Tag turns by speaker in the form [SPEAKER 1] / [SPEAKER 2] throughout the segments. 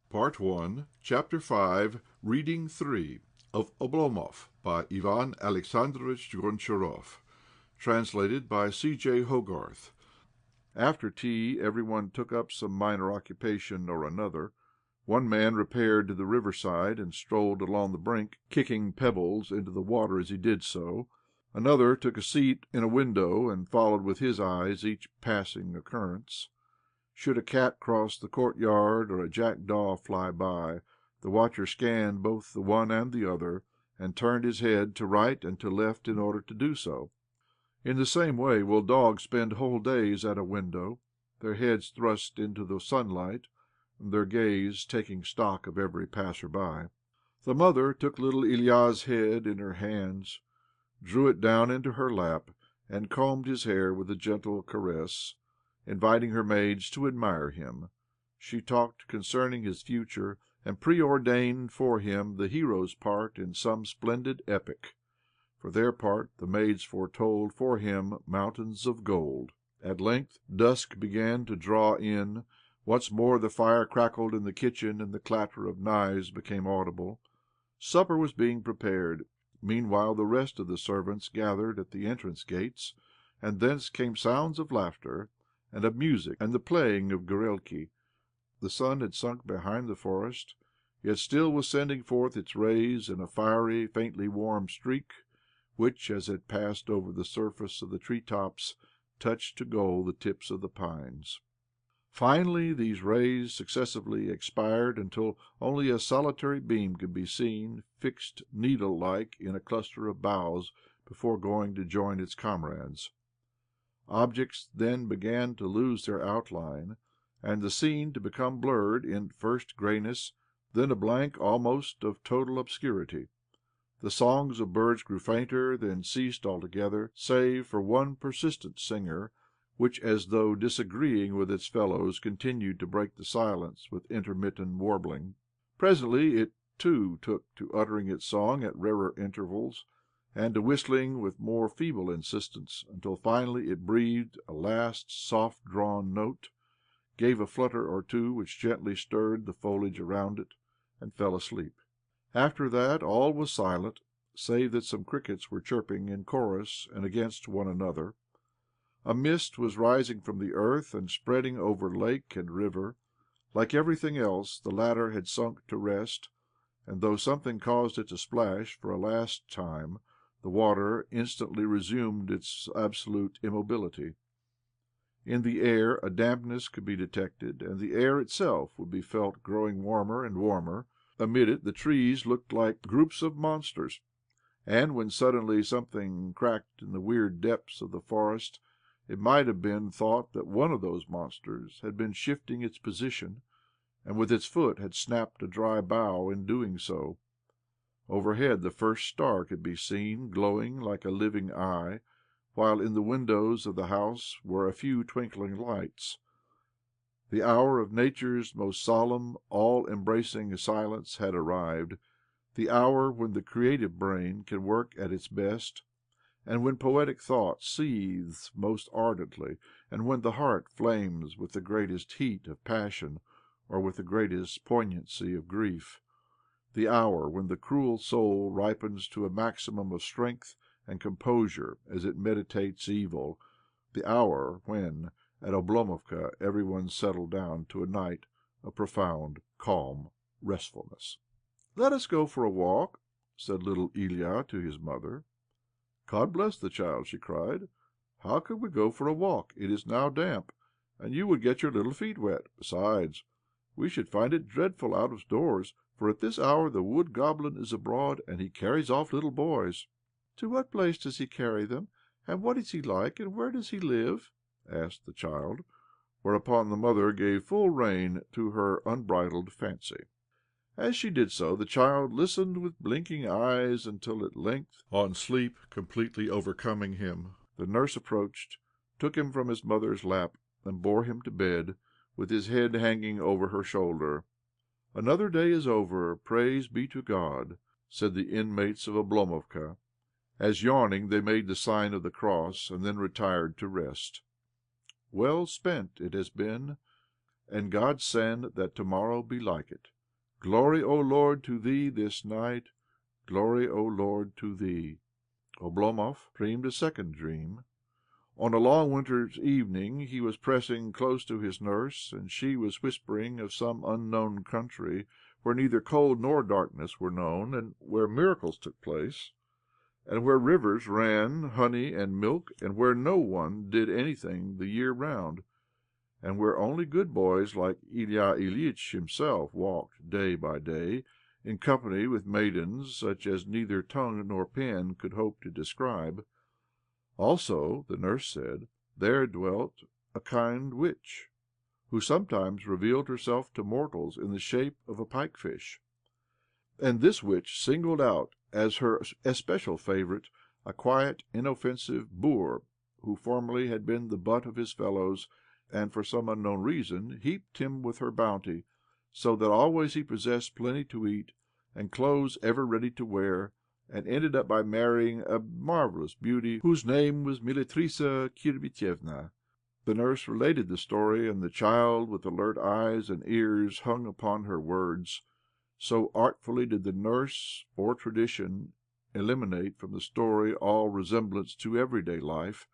[SPEAKER 1] Part 1, Chapter 5, Reading 3 of Oblomov by Ivan Alexandrovich Goncharov, translated by C.J. Hogarth. After tea everyone took up some minor occupation or another. One man repaired to the riverside and strolled along the brink, kicking pebbles into the water as he did so. Another took a seat in a window and followed with his eyes each passing occurrence. Should a cat cross the courtyard or a jackdaw fly by, the watcher scanned both the one and the other, and turned his head to right and to left in order to do so. In the same way will dogs spend whole days at a window, their heads thrust into the sunlight, and their gaze taking stock of every passer-by. The mother took little Ilya's head in her hands, drew it down into her lap, and combed his hair with a gentle caress, inviting her maids to admire him. She talked concerning his future, and preordained for him the hero's part in some splendid epic. For their part, the maids foretold for him mountains of gold. At length dusk began to draw in. Once more the fire crackled in the kitchen, and the clatter of knives became audible. Supper was being prepared. Meanwhile the rest of the servants gathered at the entrance gates, and thence came sounds of laughter and of music and the playing of gorelki. The sun had sunk behind the forest, yet still was sending forth its rays in a fiery, faintly warm streak, which, as it passed over the surface of the tree-tops, touched to gold the tips of the pines. Finally these rays successively expired until only a solitary beam could be seen, fixed needle-like in a cluster of boughs before going to join its comrades. Objects then began to lose their outline, and the scene to become blurred in first greyness, then a blank almost of total obscurity. The songs of birds grew fainter, then ceased altogether, save for one persistent singer, which, as though disagreeing with its fellows, continued to break the silence with intermittent warbling. Presently it, too, took to uttering its song at rarer intervals, and to whistling with more feeble insistence, until finally it breathed a last soft-drawn note, gave a flutter or two which gently stirred the foliage around it, and fell asleep. After that all was silent, save that some crickets were chirping in chorus and against one another. A mist was rising from the earth and spreading over lake and river. Like everything else, the latter had sunk to rest, and though something caused it to splash for a last time, the water instantly resumed its absolute immobility. In the air a dampness could be detected, and the air itself would be felt growing warmer and warmer. Amid it the trees looked like groups of monsters, and when suddenly something cracked in the weird depths of the forest, it might have been thought that one of those monsters had been shifting its position, and with its foot had snapped a dry bough in doing so. Overhead the first star could be seen, glowing like a living eye, while in the windows of the house were a few twinkling lights. The hour of nature's most solemn, all-embracing silence had arrived, the hour when the creative brain can work at its best, and when poetic thought seethes most ardently, and when the heart flames with the greatest heat of passion or with the greatest poignancy of grief. The hour when the cruel soul ripens to a maximum of strength and composure as it meditates evil, the hour when, at Oblomovka, everyone settled down to a night of profound, calm restfulness. "Let us go for a walk," said little Ilya to his mother. "God bless the child!" she cried. "How can we go for a walk? It is now damp, and you would get your little feet wet. Besides, we should find it dreadful out of doors, for at this hour the wood goblin is abroad, and he carries off little boys." "To what place does he carry them? And what is he like? And where does he live?" asked the child, whereupon the mother gave full rein to her unbridled fancy. As she did so, the child listened with blinking eyes until at length, on sleep completely overcoming him, the nurse approached, took him from his mother's lap, and bore him to bed, with his head hanging over her shoulder. "Another day is over, praise be to God," said the inmates of Oblomovka, as, yawning, they made the sign of the cross, and then retired to rest. Well spent it has been, and God send that to-morrow be like it. Glory, O Lord, to thee this night. Glory, O Lord, to thee. Oblomov dreamed a second dream. On a long winter's evening he was pressing close to his nurse, and she was whispering of some unknown country where neither cold nor darkness were known, and where miracles took place, and where rivers ran honey and milk, and where no one did anything the year round, and where only good boys like Ilya Ilyich himself walked day by day in company with maidens such as neither tongue nor pen could hope to describe. Also, the nurse said, there dwelt a kind witch, who sometimes revealed herself to mortals in the shape of a pikefish. And this witch singled out as her especial favourite a quiet, inoffensive boor, who formerly had been the butt of his fellows, and for some unknown reason heaped him with her bounty, so that always he possessed plenty to eat, and clothes ever ready to wear, and ended up by marrying a marvellous beauty whose name was Militrisa Kirbitievna. The nurse related the story, and the child, with alert eyes and ears, hung upon her words. So artfully did the nurse or tradition eliminate from the story all resemblance to everyday life,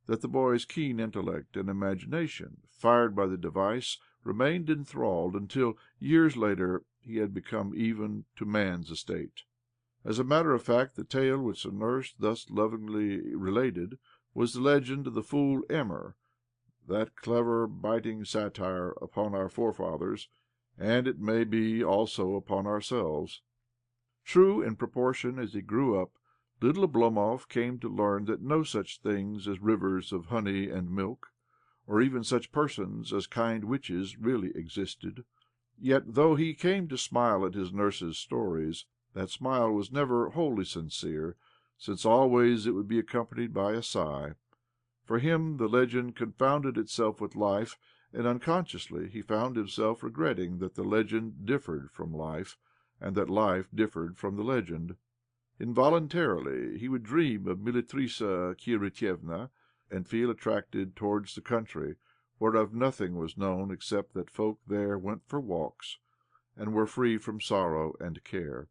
[SPEAKER 1] that the boy's keen intellect and imagination, fired by the device, remained enthralled until, years later, he had become even to man's estate. As a matter of fact, the tale which the nurse thus lovingly related was the legend of the fool Emmer, that clever, biting satire upon our forefathers, and, it may be, also upon ourselves. True, in proportion as he grew up, little Oblomov came to learn that no such things as rivers of honey and milk, or even such persons as kind witches, really existed. Yet, though he came to smile at his nurse's stories, that smile was never wholly sincere, since always it would be accompanied by a sigh. For him the legend confounded itself with life, and unconsciously he found himself regretting that the legend differed from life, and that life differed from the legend. Involuntarily he would dream of Militrisa Kirbitievna, and feel attracted towards the country, whereof nothing was known except that folk there went for walks, and were free from sorrow and care.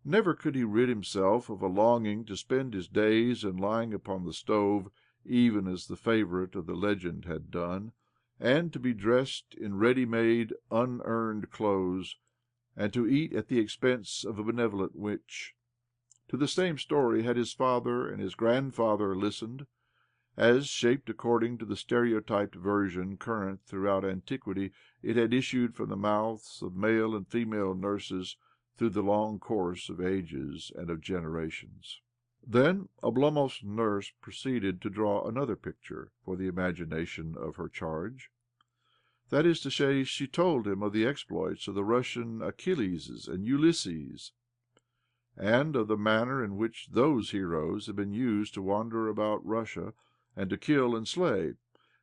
[SPEAKER 1] Never could he rid himself of a longing to spend his days in lying upon the stove, even as the favourite of the legend had done, and to be dressed in ready-made, unearned clothes, and to eat at the expense of a benevolent witch. To the same story had his father and his grandfather listened. As, shaped according to the stereotyped version current throughout antiquity, it had issued from the mouths of male and female nurses through the long course of ages and of generations. Then Oblomov's nurse proceeded to draw another picture for the imagination of her charge. That is to say, she told him of the exploits of the Russian Achilleses and Ulysses, and of the manner in which those heroes had been used to wander about Russia and to kill and slay,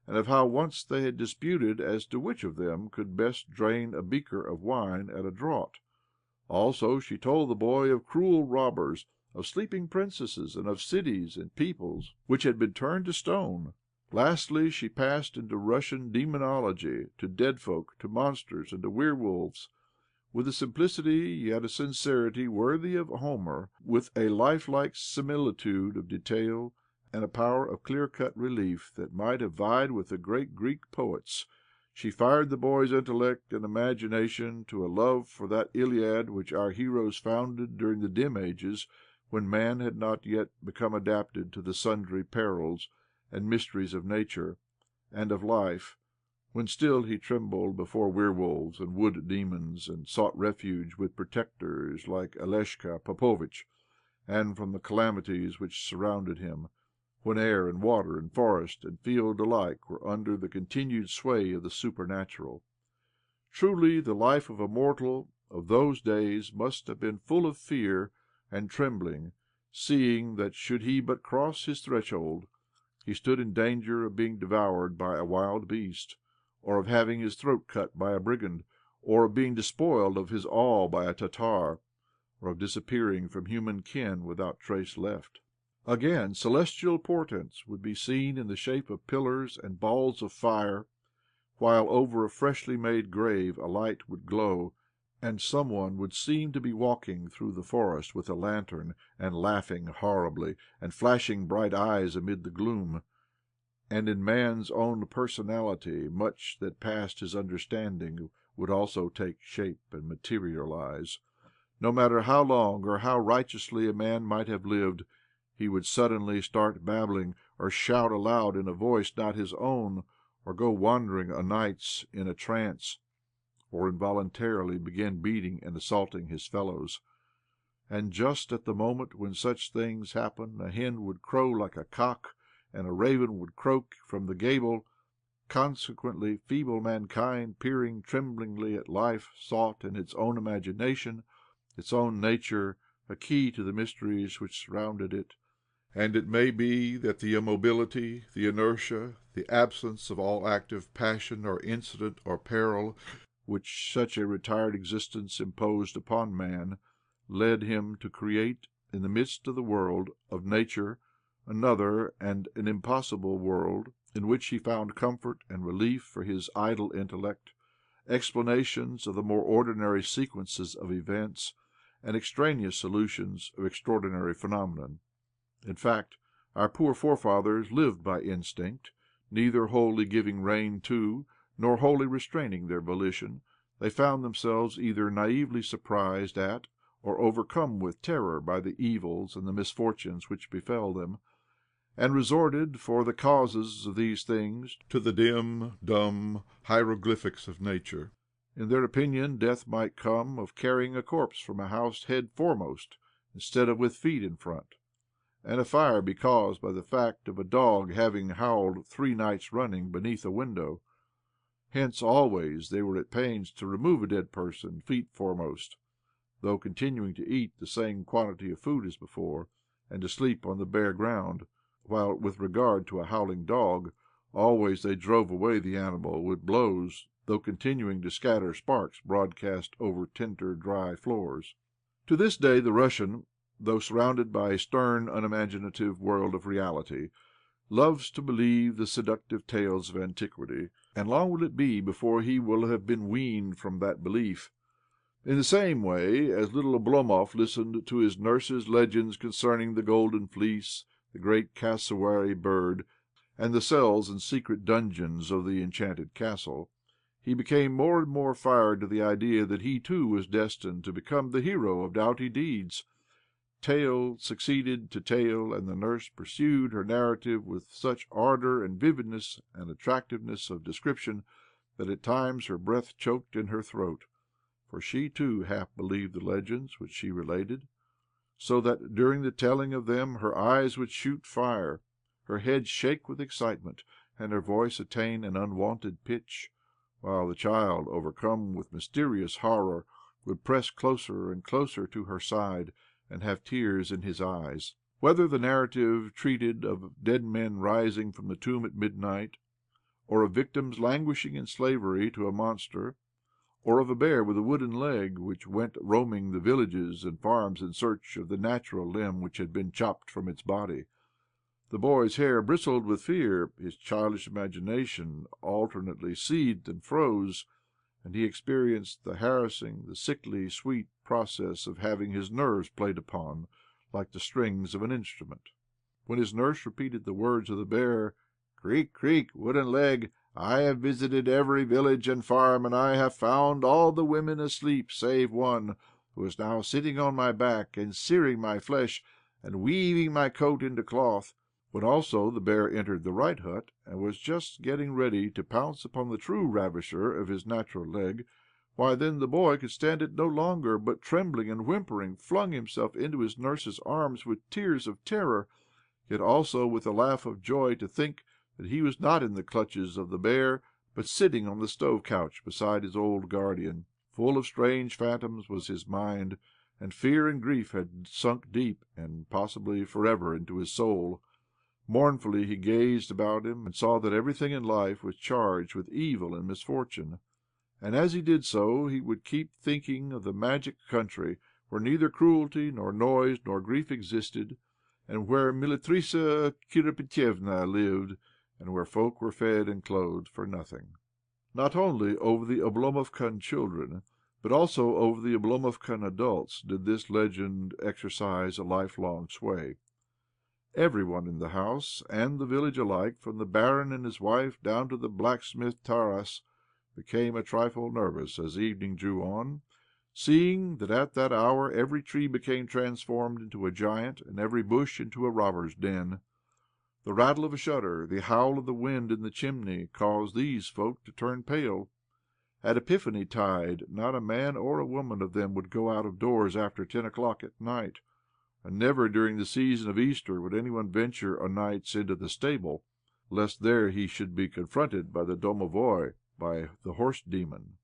[SPEAKER 1] and of how once they had disputed as to which of them could best drain a beaker of wine at a draught. Also she told the boy of cruel robbers, of sleeping princesses, and of cities and peoples which had been turned to stone. Lastly, she passed into Russian demonology, to dead folk, to monsters, and to werewolves, with a simplicity yet a sincerity worthy of Homer, with a lifelike similitude of detail, and a power of clear-cut relief that might have vied with the great Greek poets. She fired the boy's intellect and imagination to a love for that Iliad which our heroes founded during the dim ages, when man had not yet become adapted to the sundry perils and mysteries of nature and of life, when still he trembled before werewolves and wood demons, and sought refuge with protectors like Aleshka Popovitch, and from the calamities which surrounded him, when air and water and forest and field alike were under the continued sway of the supernatural. Truly, the life of a mortal of those days must have been full of fear and trembling, seeing that, should he but cross his threshold, he stood in danger of being devoured by a wild beast, or of having his throat cut by a brigand, or of being despoiled of his all by a Tatar, or of disappearing from human ken without trace left. Again, celestial portents would be seen in the shape of pillars and balls of fire, while over a freshly made grave a light would glow, and someone would seem to be walking through the forest with a lantern, and laughing horribly, and flashing bright eyes amid the gloom. And in man's own personality much that passed his understanding would also take shape and materialize. No matter how long or how righteously a man might have lived, he would suddenly start babbling, or shout aloud in a voice not his own, or go wandering o' nights in a trance, or involuntarily begin beating and assaulting his fellows. And just at the moment when such things happen, a hen would crow like a cock, and a raven would croak from the gable. Consequently, feeble mankind, peering tremblingly at life, sought in its own imagination, its own nature, a key to the mysteries which surrounded it. And it may be that the immobility, the inertia, the absence of all active passion or incident or peril which such a retired existence imposed upon man led him to create in the midst of the world of nature another and an impossible world, in which he found comfort and relief for his idle intellect, explanations of the more ordinary sequences of events, and extraneous solutions of extraordinary phenomena. In fact, our poor forefathers lived by instinct, neither wholly giving rein to, nor wholly restraining their volition. They found themselves either naively surprised at, or overcome with terror by the evils and the misfortunes which befell them, and resorted for the causes of these things to the dim, dumb hieroglyphics of nature. In their opinion, death might come of carrying a corpse from a house head foremost, instead of with feet in front, and a fire be caused by the fact of a dog having howled 3 nights running beneath a window. Hence always they were at pains to remove a dead person feet foremost, though continuing to eat the same quantity of food as before, and to sleep on the bare ground, while, with regard to a howling dog, always they drove away the animal with blows, though continuing to scatter sparks broadcast over tender, dry floors. To this day the Russian, though surrounded by a stern, unimaginative world of reality, loves to believe the seductive tales of antiquity, and long will it be before he will have been weaned from that belief. In the same way as little Oblomov listened to his nurse's legends concerning the golden fleece, the great cassowary bird, and the cells and secret dungeons of the enchanted castle, he became more and more fired to the idea that he too was destined to become the hero of doughty deeds. Tale succeeded to tale, and the nurse pursued her narrative with such ardour and vividness and attractiveness of description that at times her breath choked in her throat, for she too half believed the legends which she related, so that during the telling of them her eyes would shoot fire, her head shake with excitement, and her voice attain an unwonted pitch, while the child, overcome with mysterious horror, would press closer and closer to her side, and have tears in his eyes. Whether the narrative treated of dead men rising from the tomb at midnight, or of victims languishing in slavery to a monster, or of a bear with a wooden leg which went roaming the villages and farms in search of the natural limb which had been chopped from its body, the boy's hair bristled with fear, his childish imagination alternately seethed and froze, and he experienced the harassing, the sickly sweet process of having his nerves played upon like the strings of an instrument. When his nurse repeated the words of the bear, "Creak, creak, wooden leg, I have visited every village and farm, and I have found all the women asleep save one, who is now sitting on my back and searing my flesh and weaving my coat into cloth," when also the bear entered the right hut, and was just getting ready to pounce upon the true ravisher of his natural leg, why then the boy could stand it no longer, but, trembling and whimpering, flung himself into his nurse's arms with tears of terror, yet also with a laugh of joy to think that he was not in the clutches of the bear, but sitting on the stove couch beside his old guardian. Full of strange phantoms was his mind, and fear and grief had sunk deep and possibly forever into his soul. Mournfully he gazed about him, and saw that everything in life was charged with evil and misfortune. And as he did so, he would keep thinking of the magic country where neither cruelty, nor noise, nor grief existed, and where Militrissa Kirbitievna lived, and where folk were fed and clothed for nothing. Not only over the Oblomovkan children, But also over the Oblomovkan adults did this legend exercise a lifelong sway. Every one in the house and the village alike, from the barin and his wife down to the blacksmith Taras, became a trifle nervous as evening drew on, seeing that at that hour every tree became transformed into a giant, and every bush into a robber's den. The rattle of a shutter, the howl of the wind in the chimney, caused these folk to turn pale. At Epiphany tide not a man or a woman of them would go out of doors after 10 o'clock at night, and never during the season of Easter would anyone venture o' nights into the stable, lest there he should be confronted by the domovoi, by the horse demon.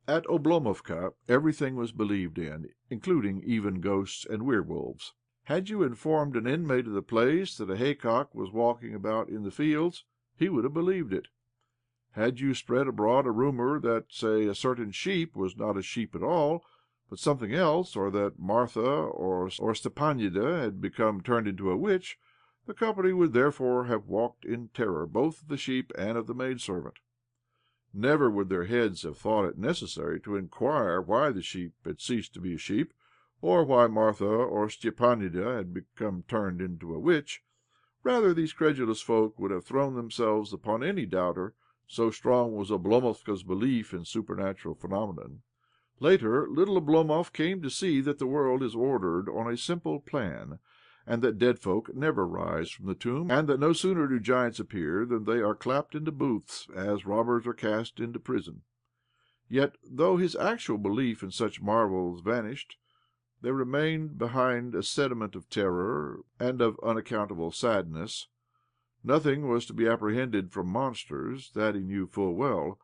[SPEAKER 1] At Oblomovka everything was believed in, including even ghosts and werewolves. Had you informed an inmate of the place that a haycock was walking about in the fields, he would have believed it. Had you spread abroad a rumour that, say, a certain sheep was not a sheep at all, but something else, or that Martha or Stepanida had become turned into a witch, the company would therefore have walked in terror both of the sheep and of the maidservant. Never would their heads have thought it necessary to inquire why the sheep had ceased to be a sheep, or why Martha or Stepanida had become turned into a witch. Rather, these credulous folk would have thrown themselves upon any doubter, so strong was Oblomovka's belief in supernatural phenomenon. Later, little Oblomov came to see that the world is ordered on a simple plan, and that dead folk never rise from the tomb, and that no sooner do giants appear than they are clapped into booths, as robbers are cast into prison. Yet, though his actual belief in such marvels vanished, there remained behind a sediment of terror and of unaccountable sadness. Nothing was to be apprehended from monsters, that he knew full well,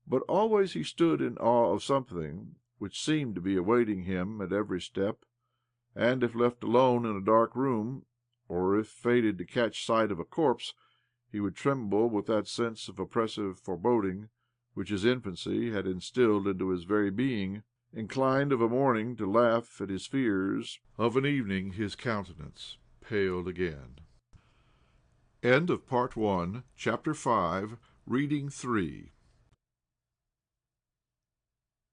[SPEAKER 1] but always he stood in awe of something which seemed to be awaiting him at every step, and if left alone in a dark room, or if fated to catch sight of a corpse, he would tremble with that sense of oppressive foreboding which his infancy had instilled into his very being. Inclined of a morning to laugh at his fears, of an evening his countenance paled again. End of Part 1, Chapter 5, Reading 3.